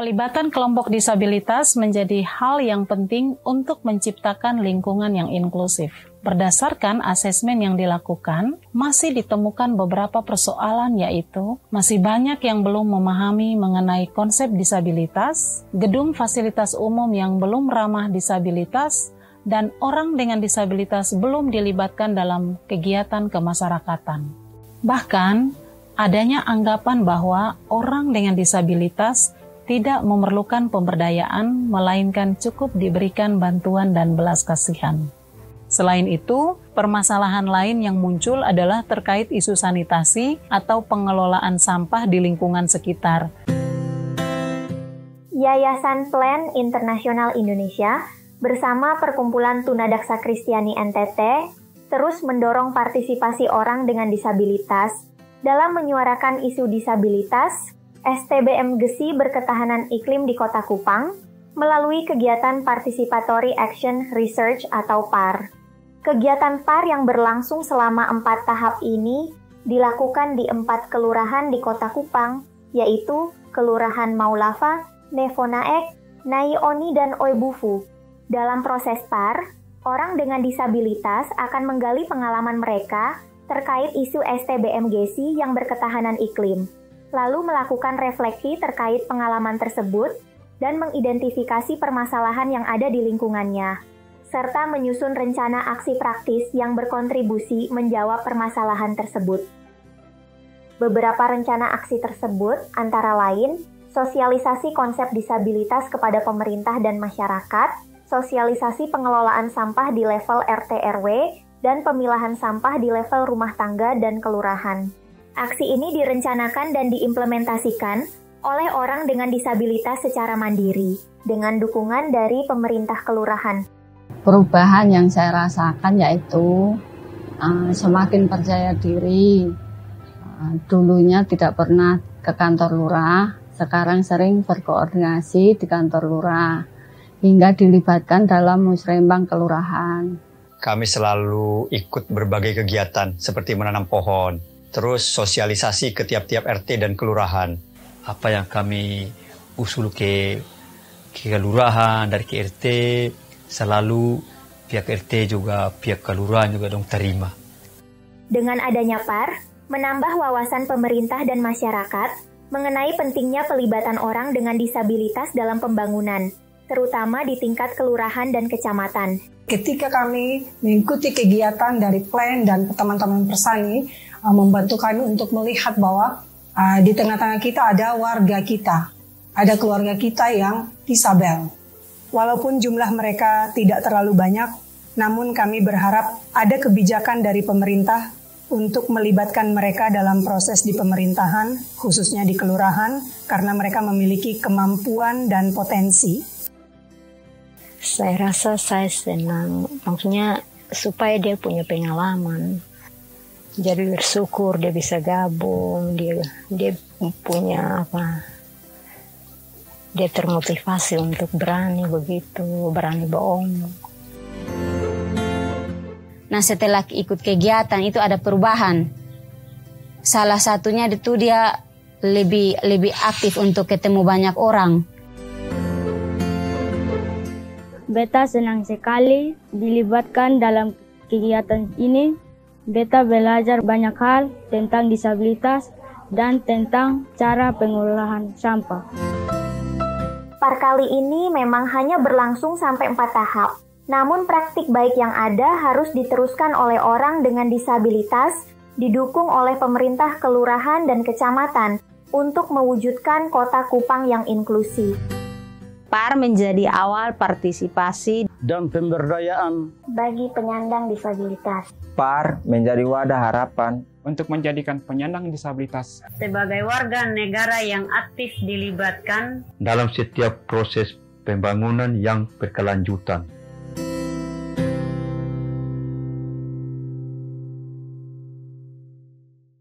Pelibatan kelompok disabilitas menjadi hal yang penting untuk menciptakan lingkungan yang inklusif. Berdasarkan asesmen yang dilakukan, masih ditemukan beberapa persoalan, yaitu masih banyak yang belum memahami mengenai konsep disabilitas, gedung fasilitas umum yang belum ramah disabilitas, dan orang dengan disabilitas belum dilibatkan dalam kegiatan kemasyarakatan. Bahkan, adanya anggapan bahwa orang dengan disabilitas tidak memerlukan pemberdayaan, melainkan cukup diberikan bantuan dan belas kasihan. Selain itu, permasalahan lain yang muncul adalah terkait isu sanitasi atau pengelolaan sampah di lingkungan sekitar. Yayasan Plan Internasional Indonesia bersama Perkumpulan Tunadaksa Kristiani NTT terus mendorong partisipasi orang dengan disabilitas dalam menyuarakan isu disabilitas. STBM Gesi Berketahanan Iklim di Kota Kupang melalui kegiatan Participatory Action Research atau PAR. Kegiatan PAR yang berlangsung selama 4 tahap ini dilakukan di 4 kelurahan di Kota Kupang, yaitu Kelurahan Maulava, Nevonaek, Naioni, dan Oebufu. Dalam proses PAR, orang dengan disabilitas akan menggali pengalaman mereka terkait isu STBM Gesi yang berketahanan iklim, lalu melakukan refleksi terkait pengalaman tersebut dan mengidentifikasi permasalahan yang ada di lingkungannya, serta menyusun rencana aksi praktis yang berkontribusi menjawab permasalahan tersebut. Beberapa rencana aksi tersebut antara lain sosialisasi konsep disabilitas kepada pemerintah dan masyarakat, sosialisasi pengelolaan sampah di level RT/RW, dan pemilahan sampah di level rumah tangga dan kelurahan. Aksi ini direncanakan dan diimplementasikan oleh orang dengan disabilitas secara mandiri, dengan dukungan dari pemerintah kelurahan. Perubahan yang saya rasakan yaitu semakin percaya diri. Dulunya tidak pernah ke kantor lurah, sekarang sering berkoordinasi di kantor lurah, hingga dilibatkan dalam musrembang kelurahan. Kami selalu ikut berbagai kegiatan seperti menanam pohon, terus sosialisasi ke tiap-tiap RT dan kelurahan. Apa yang kami usul ke kelurahan, dari ke RT, selalu pihak RT juga, pihak kelurahan juga dong terima. Dengan adanya PAR, menambah wawasan pemerintah dan masyarakat mengenai pentingnya pelibatan orang dengan disabilitas dalam pembangunan, terutama di tingkat kelurahan dan kecamatan. Ketika kami mengikuti kegiatan dari Plan dan teman-teman Persani, membantu kami untuk melihat bahwa di tengah-tengah kita ada warga kita, ada keluarga kita yang disabel. Walaupun jumlah mereka tidak terlalu banyak, namun kami berharap ada kebijakan dari pemerintah untuk melibatkan mereka dalam proses di pemerintahan, khususnya di kelurahan, karena mereka memiliki kemampuan dan potensi. Saya rasa saya senang, maksudnya supaya dia punya pengalaman. Jadi bersyukur dia bisa gabung, dia punya dia termotivasi untuk berani begitu, berani bohong. Nah, setelah ikut kegiatan itu ada perubahan. Salah satunya itu dia lebih aktif untuk ketemu banyak orang. Beta senang sekali dilibatkan dalam kegiatan ini. Beta belajar banyak hal tentang disabilitas dan tentang cara pengolahan sampah. PAR kali ini memang hanya berlangsung sampai 4 tahap. Namun praktik baik yang ada harus diteruskan oleh orang dengan disabilitas, didukung oleh pemerintah kelurahan dan kecamatan untuk mewujudkan Kota Kupang yang inklusif. PAR menjadi awal partisipasi dan pemberdayaan bagi penyandang disabilitas. PAR menjadi wadah harapan untuk menjadikan penyandang disabilitas sebagai warga negara yang aktif dilibatkan dalam setiap proses pembangunan yang berkelanjutan.